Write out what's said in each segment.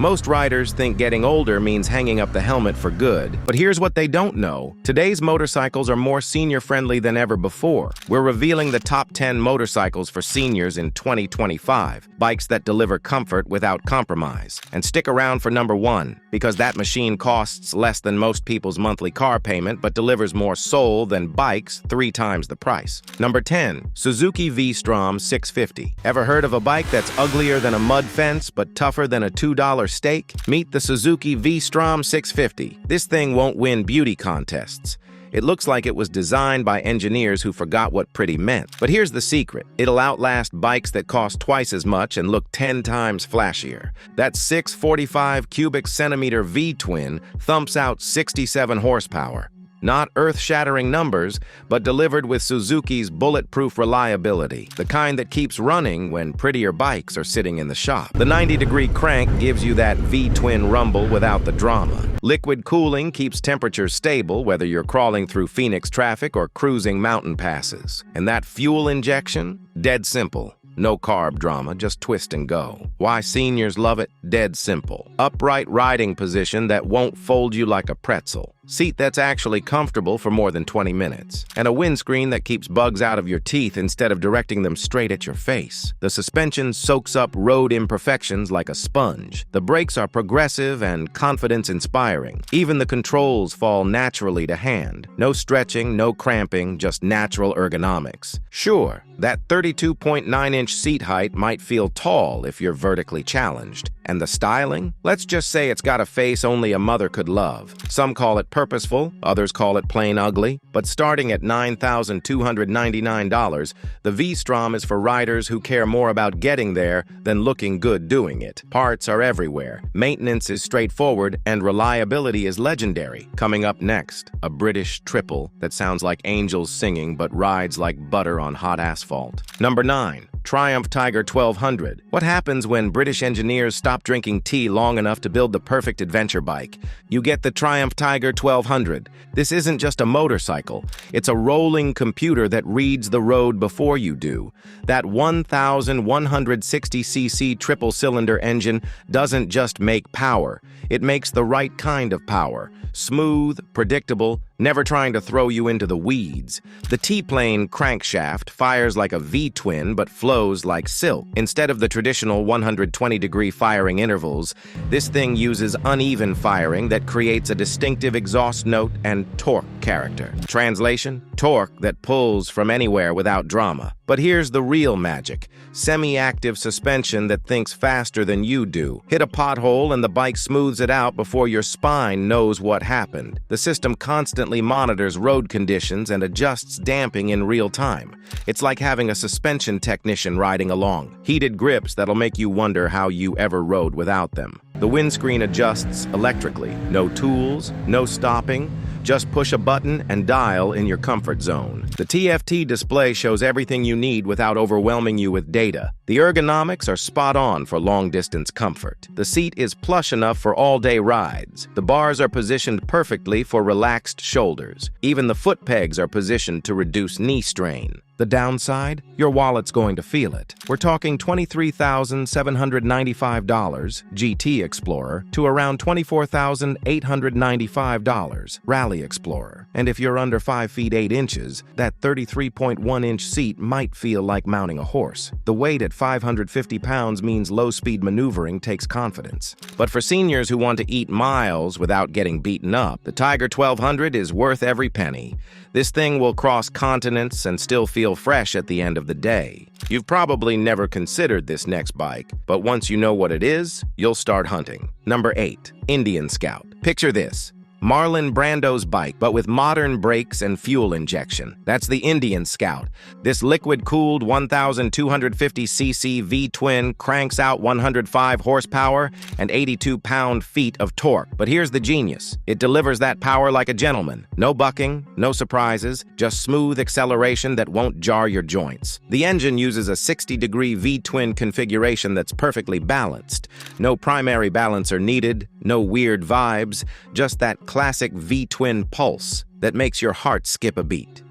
Most riders think getting older means hanging up the helmet for good. But here's what they don't know. Today's motorcycles are more senior-friendly than ever before. We're revealing the top 10 motorcycles for seniors in 2025. Bikes that deliver comfort without compromise. And stick around for number 1, because that machine costs less than most people's monthly car payment, but delivers more soul than bikes 3 times the price. Number 10, Suzuki Vstrom 650. Ever heard of a bike that's uglier than a mud fence, but tougher than a $2 steak? Meet the Suzuki Vstrom 650. This thing won't win beauty contests. It looks like it was designed by engineers who forgot what pretty meant. But here's the secret. It'll outlast bikes that cost twice as much and look 10 times flashier. That 645 cubic centimeter V-twin thumps out 67 horsepower. Not earth-shattering numbers, but delivered with Suzuki's bulletproof reliability, the kind that keeps running when prettier bikes are sitting in the shop. The 90-degree crank gives you that V-twin rumble without the drama. Liquid cooling keeps temperatures stable whether you're crawling through Phoenix traffic or cruising mountain passes. And that fuel injection? Dead simple. No carb drama, just twist and go. Why seniors love it? Dead simple. Upright riding position that won't fold you like a pretzel. Seat that's actually comfortable for more than 20 minutes. And a windscreen that keeps bugs out of your teeth instead of directing them straight at your face. The suspension soaks up road imperfections like a sponge. The brakes are progressive and confidence-inspiring. Even the controls fall naturally to hand. No stretching, no cramping, just natural ergonomics. Sure, that 32.9-inch seat height might feel tall if you're vertically challenged. And the styling? Let's just say it's got a face only a mother could love. Some call it purposeful, others call it plain ugly. But starting at $9,299, the V-Strom is for riders who care more about getting there than looking good doing it. Parts are everywhere, maintenance is straightforward, and reliability is legendary. Coming up next, a British triple that sounds like angels singing but rides like butter on hot asphalt. Number 9. Triumph Tiger 1200. What happens when British engineers stop drinking tea long enough to build the perfect adventure bike? You get the Triumph Tiger 1200. This isn't just a motorcycle. It's a rolling computer that reads the road before you do. That 1,160cc triple-cylinder engine doesn't just make power. It makes the right kind of power. Smooth, predictable, never trying to throw you into the weeds. The T-plane crankshaft fires like a V-twin but flows like silk. Instead of the traditional 120-degree firing intervals, this thing uses uneven firing that creates a distinctive exhaust note and torque character. Translation? Torque that pulls from anywhere without drama. But here's the real magic. Semi-active suspension that thinks faster than you do. Hit a pothole and the bike smooths it out before your spine knows what happened. The system constantly monitors road conditions and adjusts damping in real time. It's like having a suspension technician riding along. Heated grips that'll make you wonder how you ever rode without them. The windscreen adjusts electrically. No tools, no stopping. Just push a button and dial in your comfort zone. The TFT display shows everything you need without overwhelming you with data. The ergonomics are spot on for long-distance comfort. The seat is plush enough for all-day rides. The bars are positioned perfectly for relaxed shoulders. Even the foot pegs are positioned to reduce knee strain. The downside? Your wallet's going to feel it. We're talking $23,795 GT Explorer to around $24,895 Rally Explorer. And if you're under 5 feet 8 inches, that 33.1-inch seat might feel like mounting a horse. The weight at 550 pounds means low-speed maneuvering takes confidence. But for seniors who want to eat miles without getting beaten up, the Tiger 1200 is worth every penny. This thing will cross continents and still feel fresh at the end of the day. You've probably never considered this next bike, but once you know what it is, you'll start hunting. Number 8. Indian Scout. Picture this. Marlon Brando's bike, but with modern brakes and fuel injection. That's the Indian Scout. This liquid-cooled 1,250cc V-twin cranks out 105 horsepower and 82 pound-feet of torque. But here's the genius. It delivers that power like a gentleman. No bucking, no surprises, just smooth acceleration that won't jar your joints. The engine uses a 60-degree V-twin configuration that's perfectly balanced. No primary balancer needed, no weird vibes, just that classic V-twin pulse that makes your heart skip a beat.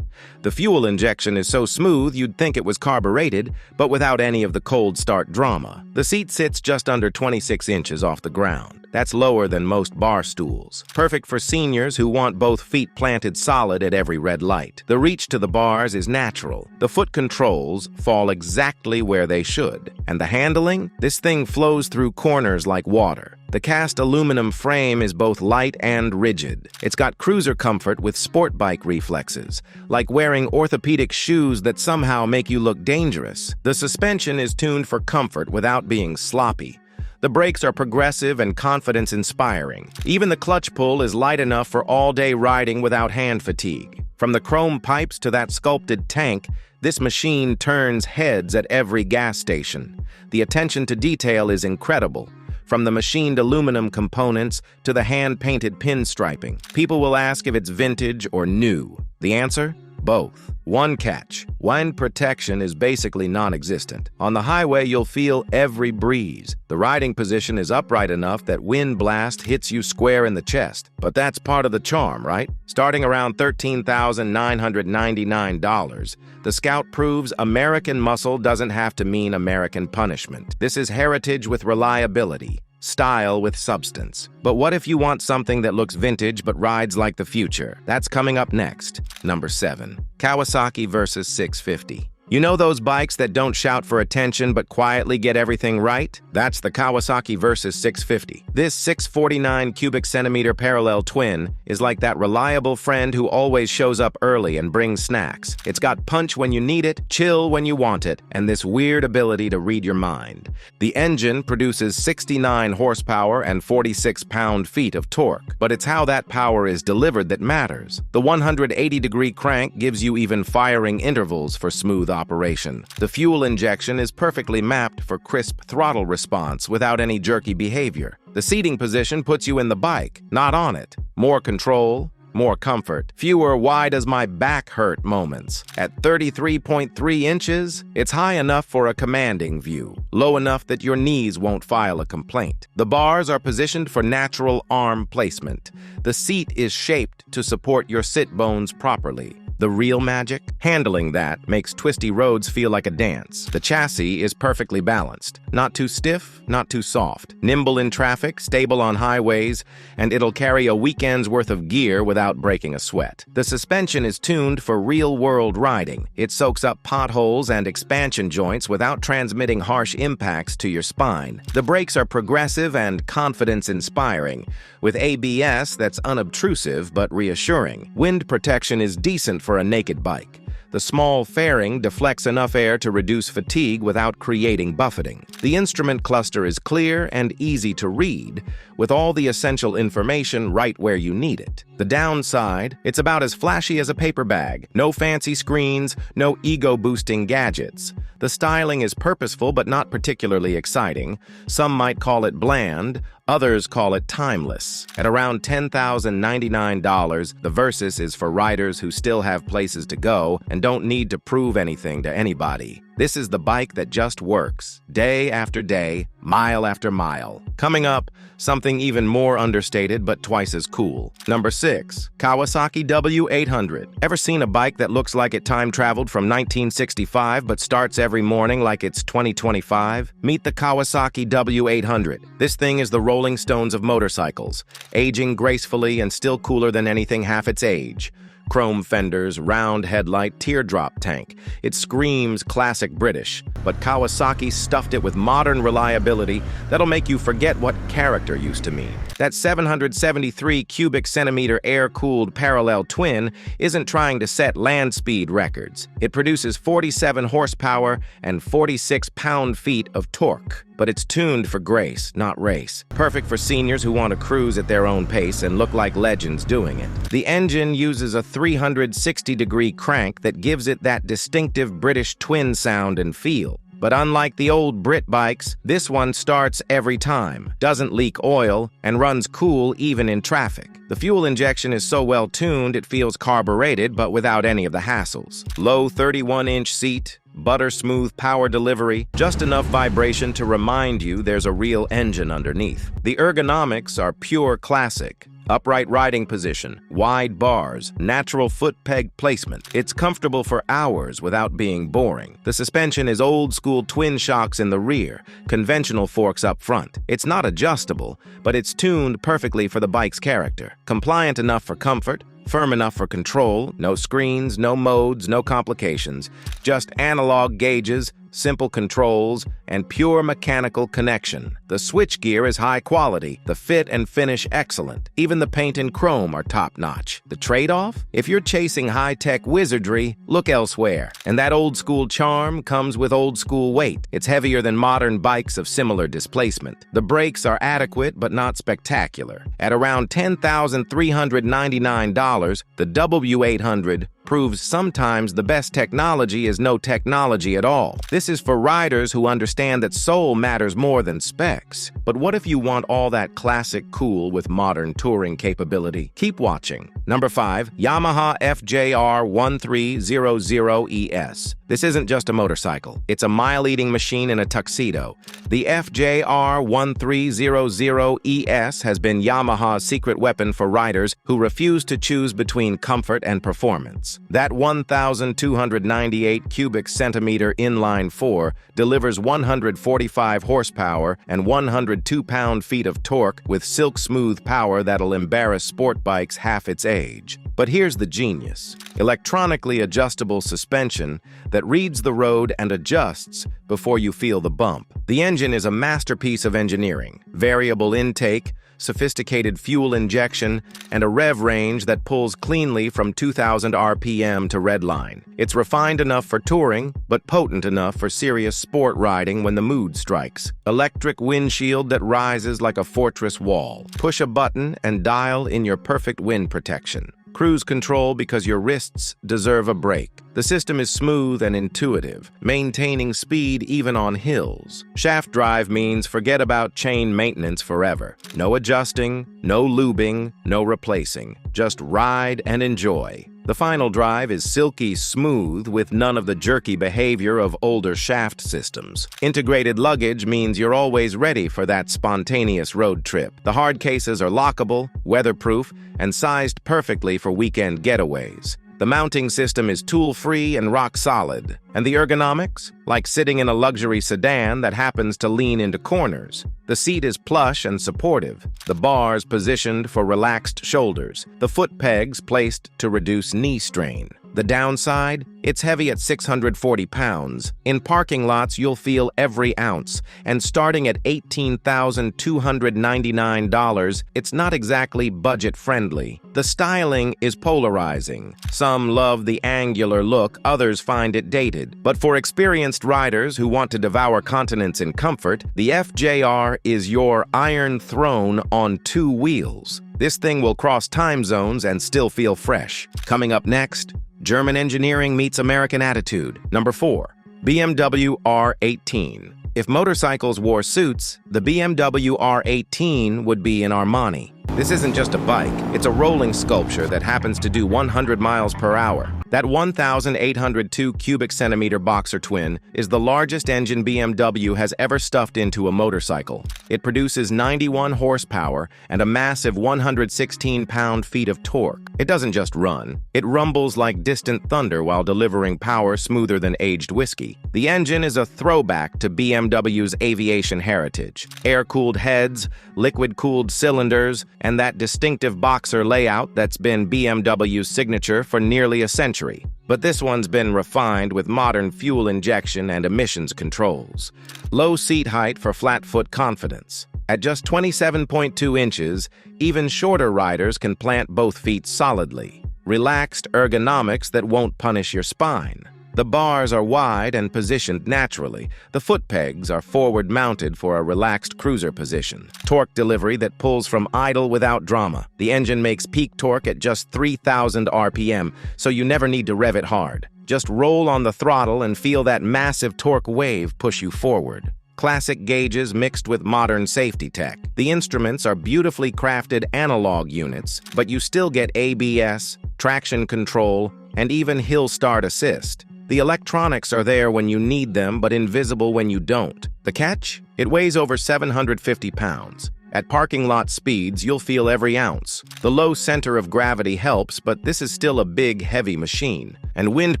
The fuel injection is so smooth you'd think it was carbureted, but without any of the cold start drama. The seat sits just under 26 inches off the ground. That's lower than most bar stools. Perfect for seniors who want both feet planted solid at every red light. The reach to the bars is natural. The foot controls fall exactly where they should. And the handling? This thing flows through corners like water. The cast aluminum frame is both light and rigid. It's got cruiser comfort with sport bike reflexes, like wearing orthopedic shoes that somehow make you look dangerous. The suspension is tuned for comfort without being sloppy. The brakes are progressive and confidence-inspiring. Even the clutch pull is light enough for all-day riding without hand fatigue. From the chrome pipes to that sculpted tank, this machine turns heads at every gas station. The attention to detail is incredible. From the machined aluminum components to the hand-painted pinstriping. People will ask if it's vintage or new. The answer? Both. One catch. Wind protection is basically non-existent. On the highway, you'll feel every breeze. The riding position is upright enough that wind blast hits you square in the chest. But that's part of the charm, right? Starting around $13,999, the Scout proves American muscle doesn't have to mean American punishment. This is heritage with reliability. Style with substance. But what if you want something that looks vintage but rides like the future? That's coming up next. Number 7. Kawasaki Versus 650. You know those bikes that don't shout for attention but quietly get everything right? That's the Kawasaki Versus 650. This 649 cubic centimeter parallel twin is like that reliable friend who always shows up early and brings snacks. It's got punch when you need it, chill when you want it, and this weird ability to read your mind. The engine produces 69 horsepower and 46 pound-feet of torque, but it's how that power is delivered that matters. The 180-degree crank gives you even firing intervals for smooth operation. The fuel injection is perfectly mapped for crisp throttle response without any jerky behavior. The seating position puts you in the bike, not on it. More control, more comfort, fewer "why does my back hurt" moments. At 33.3 inches, it's high enough for a commanding view, low enough that your knees won't file a complaint. The bars are positioned for natural arm placement. The seat is shaped to support your sit bones properly. The real magic? Handling that makes twisty roads feel like a dance. The chassis is perfectly balanced. Not too stiff, not too soft. Nimble in traffic, stable on highways, and it'll carry a weekend's worth of gear without breaking a sweat. The suspension is tuned for real-world riding. It soaks up potholes and expansion joints without transmitting harsh impacts to your spine. The brakes are progressive and confidence-inspiring, with ABS that's unobtrusive but reassuring. Wind protection is decent for a naked bike. The small fairing deflects enough air to reduce fatigue without creating buffeting. The instrument cluster is clear and easy to read, with all the essential information right where you need it. The downside, it's about as flashy as a paper bag. No fancy screens, no ego-boosting gadgets. The styling is purposeful but not particularly exciting. Some might call it bland, others call it timeless. At around $10,099, the Versus is for riders who still have places to go and don't need to prove anything to anybody. This is the bike that just works, day after day, mile after mile. Coming up, something even more understated but twice as cool. Number 6. Kawasaki W800. Ever seen a bike that looks like it time-traveled from 1965 but starts every morning like it's 2025? Meet the Kawasaki W800. This thing is the Rolling Stones of motorcycles, aging gracefully and still cooler than anything half its age. Chrome fenders, round headlight, teardrop tank. It screams classic British, but Kawasaki stuffed it with modern reliability that'll make you forget what character used to mean. That 773 cubic centimeter air-cooled parallel twin isn't trying to set land speed records. It produces 47 horsepower and 46 pound-feet of torque. But it's tuned for grace, not race. Perfect for seniors who want to cruise at their own pace and look like legends doing it. The engine uses a 360-degree crank that gives it that distinctive British twin sound and feel. But unlike the old Brit bikes, this one starts every time, doesn't leak oil, and runs cool even in traffic. The fuel injection is so well tuned it feels carbureted but without any of the hassles. Low 31-inch seat, butter-smooth power delivery, just enough vibration to remind you there's a real engine underneath. The ergonomics are pure classic. Upright riding position, wide bars, natural foot peg placement. It's comfortable for hours without being boring. The suspension is old-school twin shocks in the rear, conventional forks up front. It's not adjustable, but it's tuned perfectly for the bike's character. Compliant enough for comfort, firm enough for control, no screens, no modes, no complications, just analog gauges, simple controls, and pure mechanical connection. The switchgear is high quality, the fit and finish excellent. Even the paint and chrome are top-notch. The trade-off? If you're chasing high-tech wizardry, look elsewhere. And that old-school charm comes with old-school weight. It's heavier than modern bikes of similar displacement. The brakes are adequate but not spectacular. At around $10,399, the W800 proves sometimes the best technology is no technology at all. This is for riders who understand that soul matters more than specs. But what if you want all that classic cool with modern touring capability? Keep watching. Number 5, Yamaha FJR1300ES. This isn't just a motorcycle. It's a mile-eating machine in a tuxedo. The FJR1300ES has been Yamaha's secret weapon for riders who refuse to choose between comfort and performance. That 1,298 cubic centimeter inline-4 delivers 145 horsepower and 102 pound-feet of torque with silk-smooth power that'll embarrass sport bikes half its age. But here's the genius. Electronically adjustable suspension that reads the road and adjusts before you feel the bump. The engine is a masterpiece of engineering. Variable intake, sophisticated fuel injection, and a rev range that pulls cleanly from 2,000 RPM to redline. It's refined enough for touring, but potent enough for serious sport riding when the mood strikes. Electric windshield that rises like a fortress wall. Push a button and dial in your perfect wind protection. Cruise control because your wrists deserve a break. The system is smooth and intuitive, maintaining speed even on hills. Shaft drive means forget about chain maintenance forever. No adjusting, no lubing, no replacing. Just ride and enjoy. The final drive is silky smooth with none of the jerky behavior of older shaft systems. Integrated luggage means you're always ready for that spontaneous road trip. The hard cases are lockable, weatherproof, and sized perfectly for weekend getaways. The mounting system is tool-free and rock-solid. And the ergonomics? Like sitting in a luxury sedan that happens to lean into corners. The seat is plush and supportive. The bars positioned for relaxed shoulders. The foot pegs placed to reduce knee strain. The downside? It's heavy at 640 pounds. In parking lots, you'll feel every ounce. And starting at $18,299, it's not exactly budget-friendly. The styling is polarizing. Some love the angular look, others find it dated. But for experienced riders who want to devour continents in comfort, the FJR is your iron throne on 2 wheels. This thing will cross time zones and still feel fresh. Coming up next, German engineering meets American attitude. Number 4, BMW R18. If motorcycles wore suits, the BMW R18 would be in Armani. This isn't just a bike, it's a rolling sculpture that happens to do 100 miles per hour. That 1,802 cubic centimeter boxer twin is the largest engine BMW has ever stuffed into a motorcycle. It produces 91 horsepower and a massive 116 pound-feet of torque. It doesn't just run, it rumbles like distant thunder while delivering power smoother than aged whiskey. The engine is a throwback to BMW's aviation heritage. Air-cooled heads, liquid-cooled cylinders, and that distinctive boxer layout that's been BMW's signature for nearly a century. But this one's been refined with modern fuel injection and emissions controls. Low seat height for flat-foot confidence. At just 27.2 inches, even shorter riders can plant both feet solidly. Relaxed ergonomics that won't punish your spine. The bars are wide and positioned naturally. The foot pegs are forward-mounted for a relaxed cruiser position. Torque delivery that pulls from idle without drama. The engine makes peak torque at just 3,000 RPM, so you never need to rev it hard. Just roll on the throttle and feel that massive torque wave push you forward. Classic gauges mixed with modern safety tech. The instruments are beautifully crafted analog units, but you still get ABS, traction control, and even hill start assist. The electronics are there when you need them, but invisible when you don't. The catch? It weighs over 750 pounds. At parking lot speeds, you'll feel every ounce. The low center of gravity helps, but this is still a big, heavy machine, and wind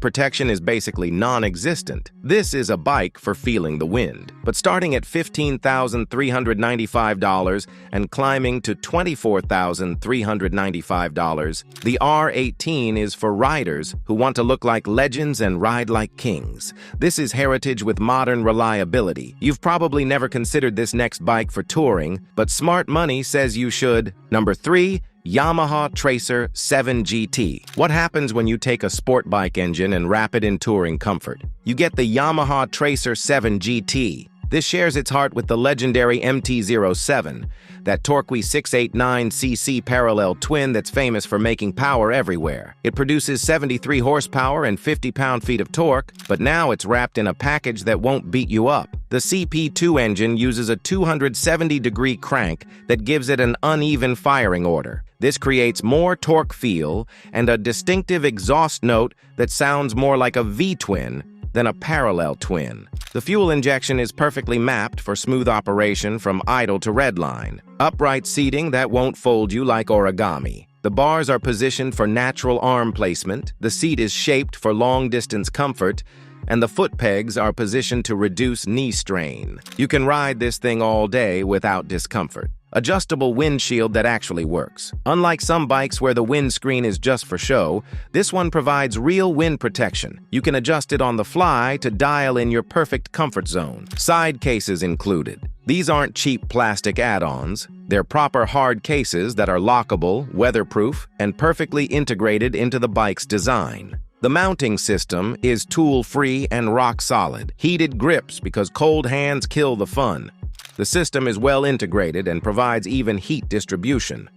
protection is basically non-existent. This is a bike for feeling the wind. But starting at $15,395 and climbing to $24,395, the R18 is for riders who want to look like legends and ride like kings. This is heritage with modern reliability. You've probably never considered this next bike for touring, but smart money says you should. Number 3. Yamaha Tracer 7GT. What happens when you take a sport bike engine and wrap it in touring comfort? You get the Yamaha Tracer 7GT. This shares its heart with the legendary MT-07, that torquey 689cc parallel twin that's famous for making power everywhere. It produces 73 horsepower and 50 pound-feet of torque, but now it's wrapped in a package that won't beat you up. The CP2 engine uses a 270-degree crank that gives it an uneven firing order. This creates more torque feel and a distinctive exhaust note that sounds more like a V-twin than a parallel twin. The fuel injection is perfectly mapped for smooth operation from idle to redline. Upright seating that won't fold you like origami. The bars are positioned for natural arm placement, the seat is shaped for long-distance comfort, and the foot pegs are positioned to reduce knee strain. You can ride this thing all day without discomfort. Adjustable windshield that actually works. Unlike some bikes where the windscreen is just for show, this one provides real wind protection. You can adjust it on the fly to dial in your perfect comfort zone. Side cases included. These aren't cheap plastic add-ons. They're proper hard cases that are lockable, weatherproof, and perfectly integrated into the bike's design. The mounting system is tool-free and rock-solid. Heated grips because cold hands kill the fun. The system is well integrated and provides even heat distribution.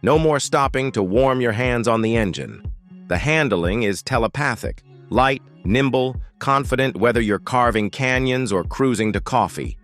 No more stopping to warm your hands on the engine. The handling is telepathic, light, nimble, confident whether you're carving canyons or cruising to coffee.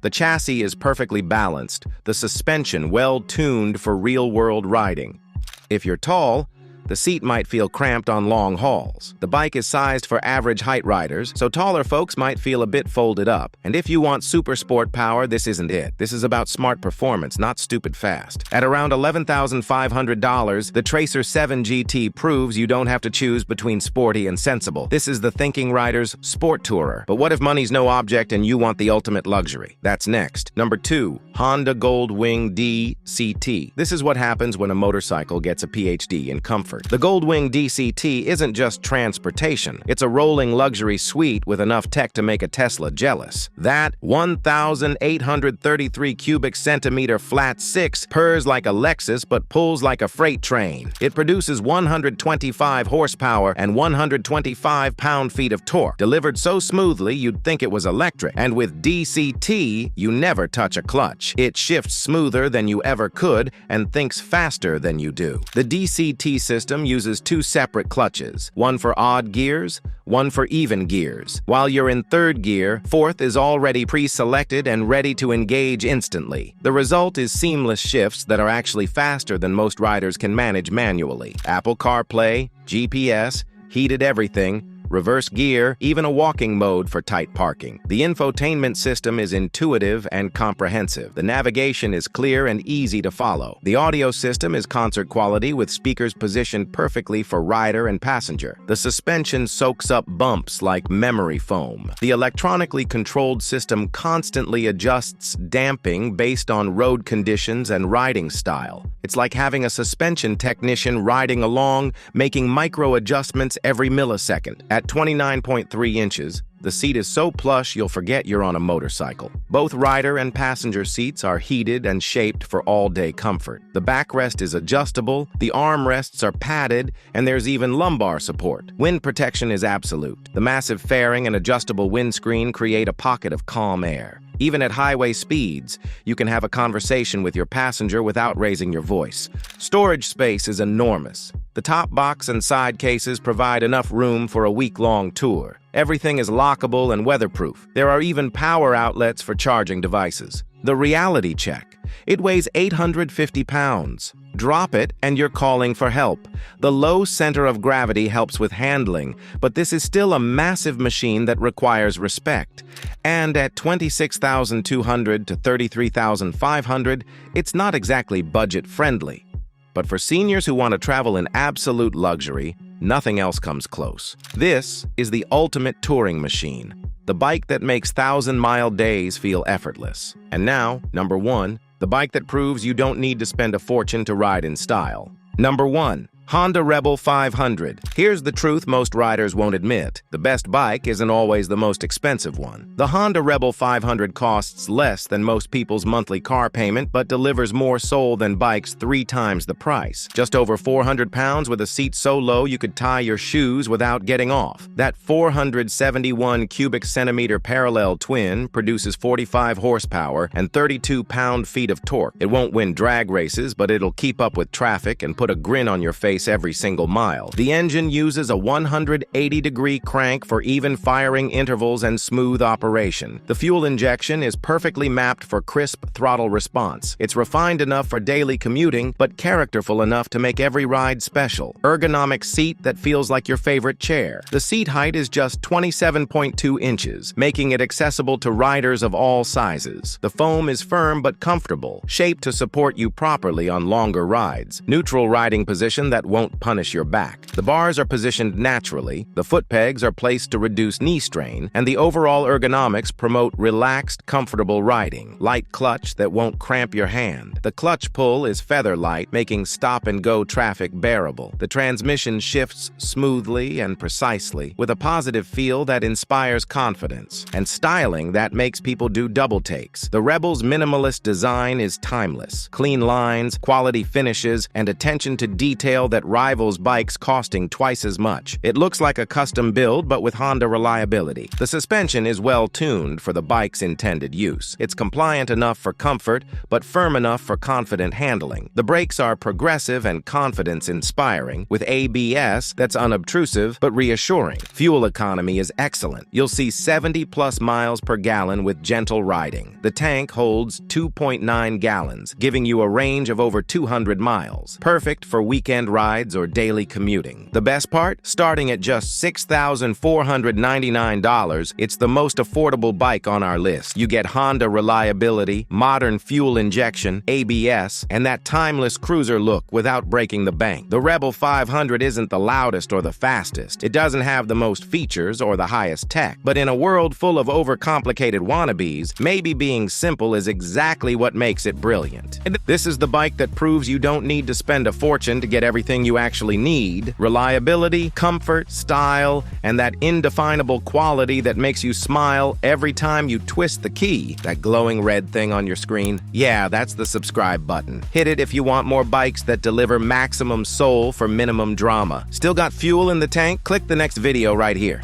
The chassis is perfectly balanced, the suspension well-tuned for real-world riding. If you're tall, the seat might feel cramped on long hauls. The bike is sized for average height riders, so taller folks might feel a bit folded up. And if you want super sport power, this isn't it. This is about smart performance, not stupid fast. At around $11,500, the Tracer 7GT proves you don't have to choose between sporty and sensible. This is the thinking rider's sport tourer. But what if money's no object and you want the ultimate luxury? That's next. Number 2. Honda Goldwing DCT. This is what happens when a motorcycle gets a PhD in comfort. The Goldwing DCT isn't just transportation. It's a rolling luxury suite with enough tech to make a Tesla jealous. That 1,833 cubic centimeter flat 6 purrs like a Lexus but pulls like a freight train. It produces 125 horsepower and 125 pound-feet of torque, delivered so smoothly you'd think it was electric. And with DCT, you never touch a clutch. It shifts smoother than you ever could and thinks faster than you do. The DCT system uses 2 separate clutches, one for odd gears, one for even gears. While you're in 3rd gear, 4th is already pre-selected and ready to engage instantly. The result is seamless shifts that are actually faster than most riders can manage manually. Apple CarPlay, GPS, heated everything, reverse gear, even a walking mode for tight parking. The infotainment system is intuitive and comprehensive. The navigation is clear and easy to follow. The audio system is concert quality with speakers positioned perfectly for rider and passenger. The suspension soaks up bumps like memory foam. The electronically controlled system constantly adjusts damping based on road conditions and riding style. It's like having a suspension technician riding along, making micro adjustments every millisecond. At 29.3 inches, the seat is so plush you'll forget you're on a motorcycle. Both rider and passenger seats are heated and shaped for all-day comfort. The backrest is adjustable, the armrests are padded, and there's even lumbar support. Wind protection is absolute. The massive fairing and adjustable windscreen create a pocket of calm air. Even at highway speeds, you can have a conversation with your passenger without raising your voice. Storage space is enormous. The top box and side cases provide enough room for a week-long tour. Everything is lockable and weatherproof. There are even power outlets for charging devices. The reality check. It weighs 850 pounds. Drop it and you're calling for help. The low center of gravity helps with handling, but this is still a massive machine that requires respect. And at $26,200 to $33,500, it's not exactly budget-friendly. But for seniors who want to travel in absolute luxury, nothing else comes close. This is the ultimate touring machine, the bike that makes 1,000-mile days feel effortless. And now, number 1, the bike that proves you don't need to spend a fortune to ride in style. Number 1. Honda Rebel 500. Here's the truth most riders won't admit. The best bike isn't always the most expensive one. The Honda Rebel 500 costs less than most people's monthly car payment, but delivers more soul than bikes 3 times the price. Just over 400 pounds with a seat so low you could tie your shoes without getting off. That 471 cubic centimeter parallel twin produces 45 horsepower and 32 pound-feet of torque. It won't win drag races, but it'll keep up with traffic and put a grin on your face every single mile. The engine uses a 180-degree crank for even firing intervals and smooth operation. The fuel injection is perfectly mapped for crisp throttle response. It's refined enough for daily commuting, but characterful enough to make every ride special. Ergonomic seat that feels like your favorite chair. The seat height is just 27.2 inches, making it accessible to riders of all sizes. The foam is firm but comfortable, shaped to support you properly on longer rides. Neutral riding position that won't punish your back. The bars are positioned naturally, the foot pegs are placed to reduce knee strain, and the overall ergonomics promote relaxed, comfortable riding. Light clutch that won't cramp your hand. The clutch pull is feather light, making stop-and-go traffic bearable. The transmission shifts smoothly and precisely, with a positive feel that inspires confidence, and styling that makes people do double takes. The Rebel's minimalist design is timeless. Clean lines, quality finishes, and attention to detail that rivals bikes costing twice as much. It looks like a custom build, but with Honda reliability. The suspension is well tuned for the bike's intended use. It's compliant enough for comfort, but firm enough for confident handling. The brakes are progressive and confidence-inspiring, with ABS that's unobtrusive but reassuring. Fuel economy is excellent. You'll see 70+ miles per gallon with gentle riding. The tank holds 2.9 gallons, giving you a range of over 200 miles. Perfect for weekend rides or daily commuting. The best part? Starting at just $6,499, it's the most affordable bike on our list. You get Honda reliability, modern fuel injection, ABS, and that timeless cruiser look without breaking the bank. The Rebel 500 isn't the loudest or the fastest. It doesn't have the most features or the highest tech. But in a world full of overcomplicated wannabes, maybe being simple is exactly what makes it brilliant. And this is the bike that proves you don't need to spend a fortune to get everything you actually need. Reliability, comfort, style, and that indefinable quality that makes you smile every time you twist the key. That glowing red thing on your screen? Yeah, that's the subscribe button. Hit it if you want more bikes that deliver maximum soul for minimum drama. Still got fuel in the tank? Click the next video right here.